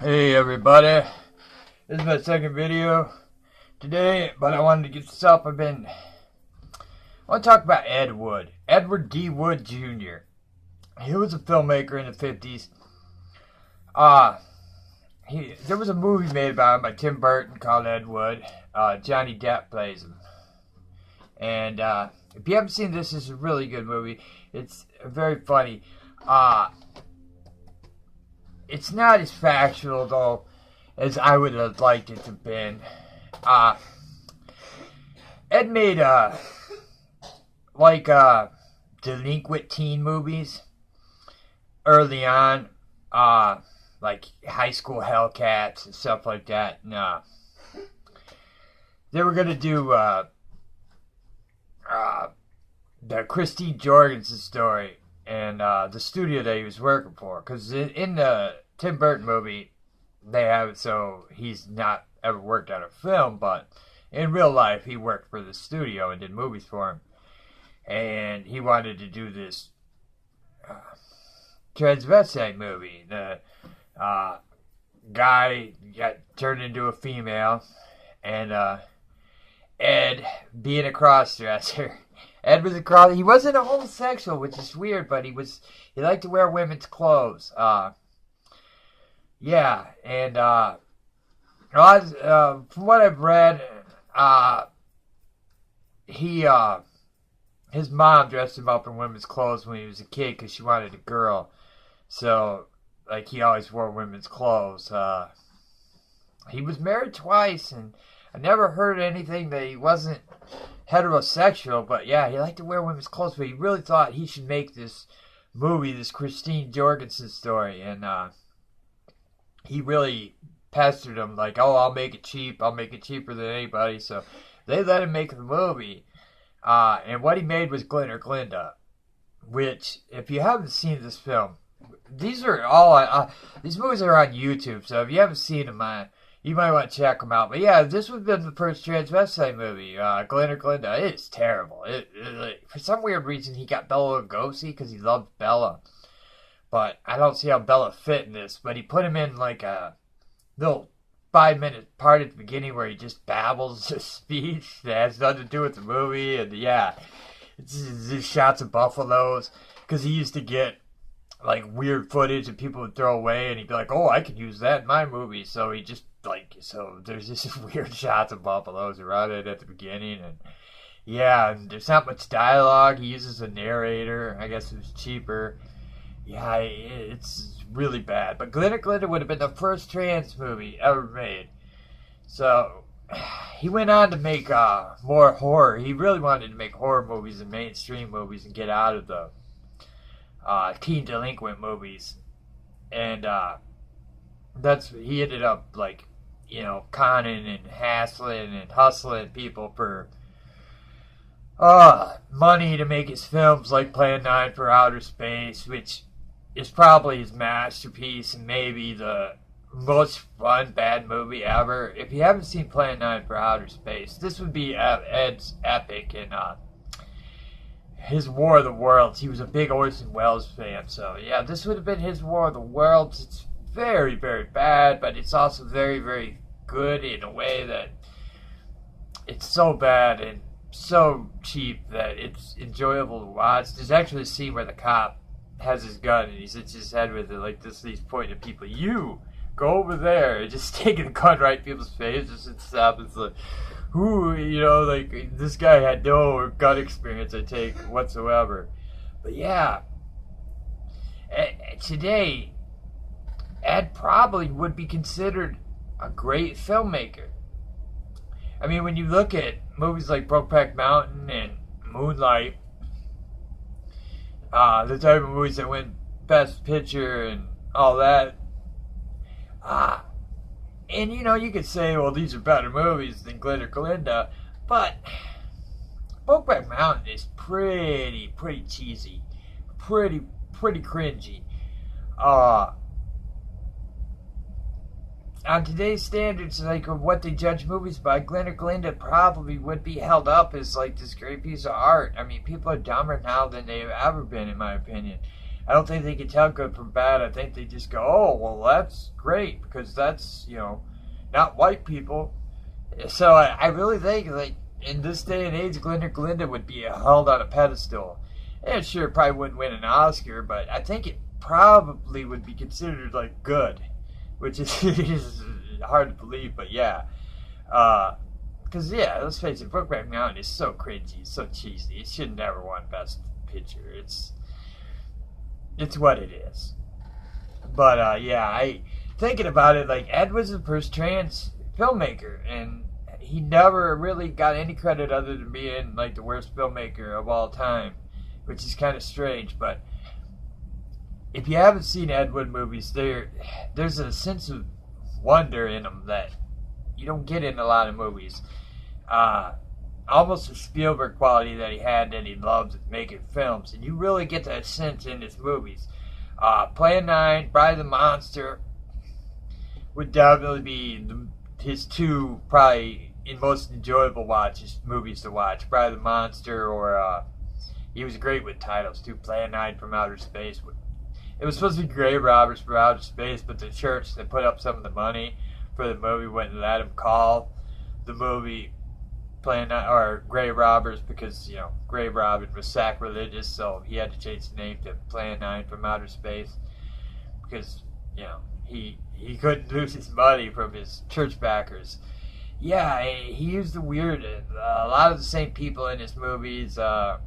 Hey everybody, this is my second video today, but I wanted to get this up. I want to talk about Ed Wood, Edward D. Wood Jr. He was a filmmaker in the 50s. There was a movie made about him by Tim Burton called Ed Wood. Johnny Depp plays him. And if you haven't seen this, this is a really good movie. It's very funny. It's not as factual, though, as I would have liked it to have been. Ed made, delinquent teen movies early on, like High School Hellcats and stuff like that. And, they were going to do, the Christine Jorgensen story. And the studio that he was working for, because in the Tim Burton movie, they have it so he's not ever worked on a film, but in real life, he worked for the studio and did movies for him. And he wanted to do this transvestite movie. The guy got turned into a female, and Ed, being a crossdresser, Ed was he wasn't a homosexual, which is weird, but he liked to wear women's clothes. Yeah, and from what I've read, his mom dressed him up in women's clothes when he was a kid because she wanted a girl. So, like, he always wore women's clothes. He was married twice, and I never heard anything that he wasn't heterosexual, but yeah, he liked to wear women's clothes, but he really thought he should make this movie, this Christine Jorgensen story, and he really pestered him, like, oh, I'll make it cheap, I'll make it cheaper than anybody, so they let him make the movie, and what he made was Glinda Glinda, which, if you haven't seen this film, these are all, these movies are on YouTube, so if you haven't seen them, you might want to check them out. But yeah, this would have been the first transvestite movie, Glinda Glinda. It's terrible. For some weird reason, he got Bela Lugosi because he loved Bella. But I don't see how Bella fit in this. But he put him in like a little 5-minute part at the beginning where he just babbles a speech that has nothing to do with the movie. And yeah, it's just shots of buffaloes because he used to get like weird footage that people would throw away, and he'd be like, oh, I could use that in my movie. So he just so there's just weird shots of buffaloes around it at the beginning, and yeah, and there's not much dialogue. He uses a narrator. I guess it was cheaper. Yeah, it's really bad. But Glinda Glinda would have been the first trans movie ever made. So he went on to make more horror. He really wanted to make horror movies and mainstream movies and get out of the teen delinquent movies, and he ended up like, you know, conning and hassling and hustling people for money to make his films, like Plan 9 for Outer Space, which is probably his masterpiece and maybe the most fun bad movie ever. If you haven't seen Plan 9 for Outer Space, this would be Ed's epic, and his War of the Worlds. He was a big Orson Welles fan, so yeah, this would have been his War of the Worlds. It's very, very bad, but it's also very, very good in a way that it's so bad and so cheap that it's enjoyable to watch. There's actually a scene where the cop has his gun and he hits his head with it like this. He's pointing at people. You go over there, and just taking the gun right in people's faces and stuff. It's like, who, you know, like, this guy had no gun experience, I take, whatsoever. But yeah, today, Ed probably would be considered a great filmmaker. I mean, when you look at movies like Brokeback Mountain and Moonlight, the type of movies that win Best Picture and all that, and you know, you could say, well, these are better movies than Glinda Glinda, but Brokeback Mountain is pretty cheesy, pretty cringy. On today's standards, like of what they judge movies by, Glinda Glinda probably would be held up as like this great piece of art. I mean, people are dumber now than they've ever been, in my opinion. I don't think they can tell good from bad. I think they just go, oh, well, that's great because that's, not white people. So I really think, like, in this day and age, Glinda would be held on a pedestal. And sure, it probably wouldn't win an Oscar, but I think it probably would be considered, like, good, which is hard to believe, but yeah. Because, yeah, let's face it, Brokeback Mountain is so cringy, so cheesy. It should never won Best Picture. It's what it is. But, yeah, thinking about it, like, Ed was the first trans filmmaker, and he never really got any credit other than being, like, the worst filmmaker of all time, which is kind of strange. But if you haven't seen Ed Wood movies, there's a sense of wonder in them that you don't get in a lot of movies. Almost a Spielberg quality that he had, that he loved making films, and you really get that sense in his movies. Plan 9, Bride of the Monster would definitely be his two probably most enjoyable movies to watch. Bride of the Monster, or he was great with titles too. Plan 9 from Outer Space. It was supposed to be Grave Robbers from Outer Space, but the church that put up some of the money for the movie wouldn't let him call the movie Plan 9 or Grave Robbers because, Grave Robber was sacrilegious, so he had to change the name to Plan 9 from Outer Space because, he couldn't lose his money from his church backers. Yeah, he used a lot of the same people in his movies, like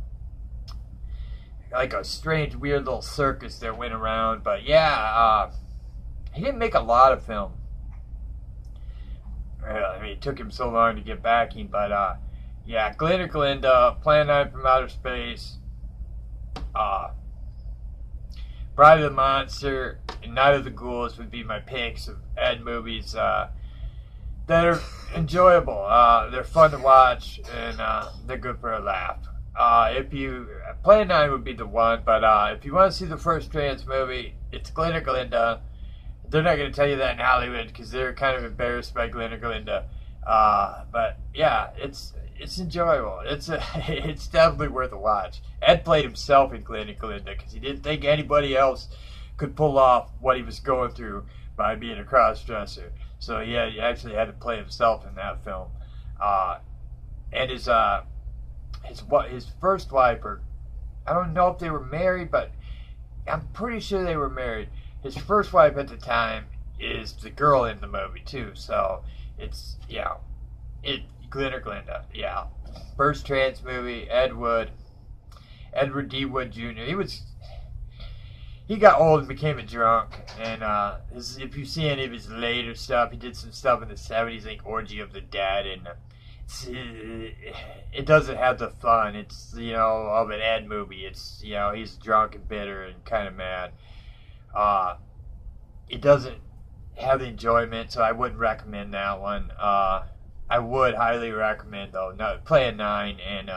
a strange, weird little circus that went around. But yeah, he didn't make a lot of film. I mean, it took him so long to get backing, but yeah, Glinda, Plan 9 from Outer Space, Bride of the Monster, and Night of the Ghouls would be my picks of Ed movies that are enjoyable. They're fun to watch, and they're good for a laugh. Plan 9 would be the one, but if you want to see the first trans movie, it's Glinda. They're not going to tell you that in Hollywood because they're kind of embarrassed by Glinda. But yeah, it's enjoyable. It's definitely worth a watch. Ed played himself in Glinda because he didn't think anybody else could pull off what he was going through by being a cross-dresser. So yeah, he actually had to play himself in that film. And his first wife, or I don't know if they were married, but I'm pretty sure they were married. His first wife at the time is the girl in the movie too. So it's Glinda. Yeah, first trans movie. Edward D. Wood Jr. He got old and became a drunk, and if you see any of his later stuff, he did some stuff in the 70s, like Orgy of the Dead, and it doesn't have the fun. It's of an Ed movie. It's he's drunk and bitter and kind of mad. It doesn't have the enjoyment, so I wouldn't recommend that one. I would highly recommend though Plan 9 and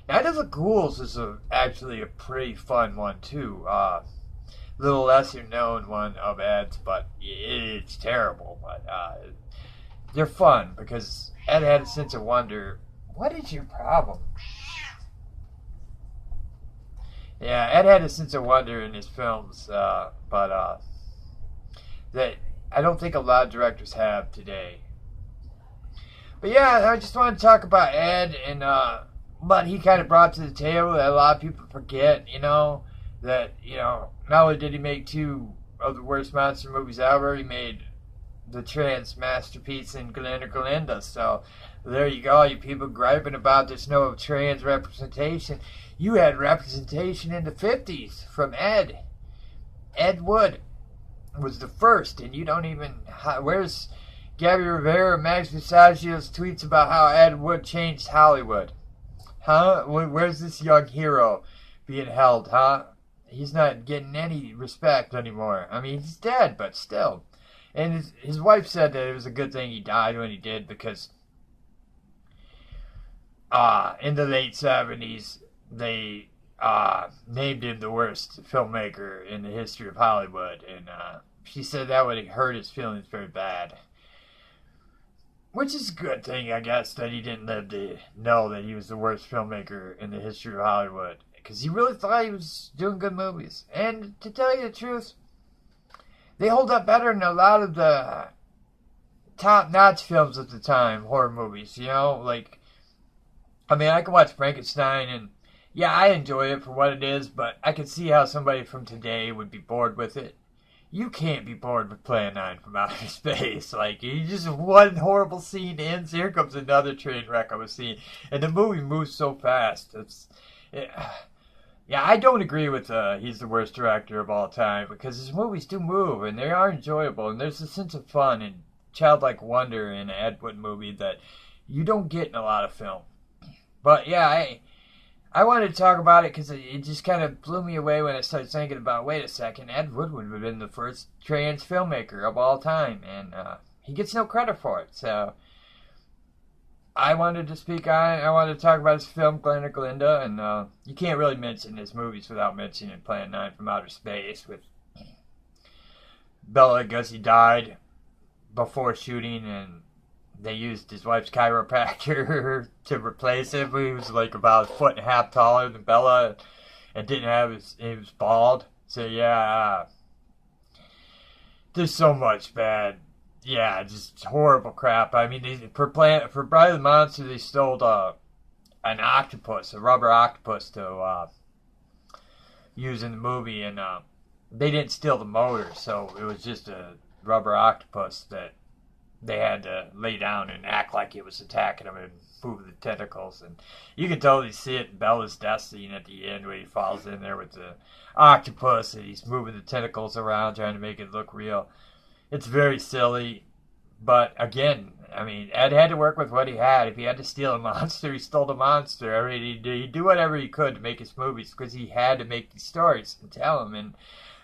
Night of the Ghouls is actually a pretty fun one too. Little lesser known one of Ed's, but it's terrible. But they're fun because Ed had a sense of wonder. What is your problem? Yeah, Ed had a sense of wonder in his films, but that I don't think a lot of directors have today. But yeah, I just want to talk about Ed and what he kind of brought to the table that a lot of people forget. That not only did he make two of the worst monster movies ever, he made the trans masterpiece in Glinda. So there you go, you people griping about there's no trans representation. You had representation in the 50s from Ed. Ed Wood was the first, and you don't even... Where's Gabby Rivera and Max Visagio's tweets about how Ed Wood changed Hollywood? Huh? Where's this young hero being held, huh? He's not getting any respect anymore. I mean, he's dead, but still. And his wife said that it was a good thing he died when he did because in the late 70s, they named him the worst filmmaker in the history of Hollywood. And she said that would hurt his feelings very bad. Which is a good thing, I guess, that he didn't live to know that he was the worst filmmaker in the history of Hollywood. because he really thought he was doing good movies. And to tell you the truth, they hold up better than a lot of the top-notch films at the time, horror movies, you know? Like, I mean, I can watch Frankenstein, and yeah, I enjoy it for what it is, but I can see how somebody from today would be bored with it. You can't be bored with Plan 9 from Outer Space. Like, you just, one horrible scene ends, here comes another train wreck of a scene. And the movie moves so fast. Yeah, I don't agree with he's the worst director of all time, because his movies do move, and they are enjoyable, and there's a sense of fun and childlike wonder in an Ed Wood movie that you don't get in a lot of film. But yeah, I wanted to talk about it because it just kind of blew me away when I started thinking about, wait a second, Ed Wood would have been the first trans filmmaker of all time, and he gets no credit for it. So I wanted to speak on it. I wanted to talk about his film, Glen or Glinda, and you can't really mention his movies without mentioning Plan 9 from Outer Space with Bela Lugosi died before shooting, and they used his wife's chiropractor to replace him. He was like about a foot and a half taller than Bella, and didn't have he was bald. So yeah, there's so much bad, yeah, just horrible crap. I mean, for Bride of the Monster, they stole an octopus, a rubber octopus, to use in the movie, and they didn't steal the motor, so it was just a rubber octopus that they had to lay down and act like it was attacking them and move the tentacles. And you can totally see it in Bella's death scene at the end, where he falls in there with the octopus and he's moving the tentacles around trying to make it look real. It's very silly, but again, I mean, Ed had to work with what he had. If he had to steal a monster, he stole the monster. I mean, he'd do whatever he could to make his movies because he had to make these stories and tell them. And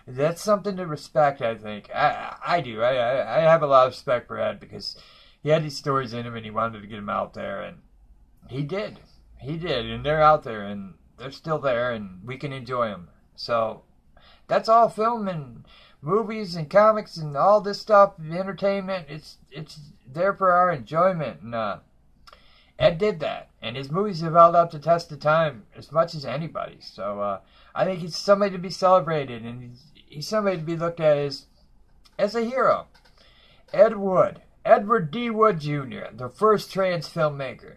that's something to respect, I think. I do. I have a lot of respect for Ed because he had these stories in him and he wanted to get them out there. And he did. He did. And they're out there and they're still there and we can enjoy them. So that's all film and movies and comics and all this stuff, entertainment. It's there for our enjoyment. And Ed did that. And his movies have held up to test of time as much as anybody. So I think he's somebody to be celebrated, and he's somebody to be looked at as a hero. Ed Wood. Edward D. Wood Jr., the first trans filmmaker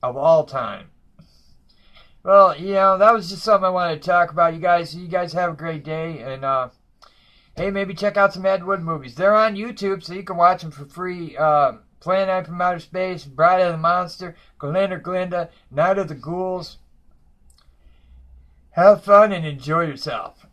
of all time. Well, you know, that was just something I wanted to talk about. You guys have a great day, and hey, maybe check out some Ed Wood movies. They're on YouTube, so you can watch them for free. Plan 9 from Outer Space, Bride of the Monster, Glen or Glinda, Night of the Ghouls. Have fun and enjoy yourself.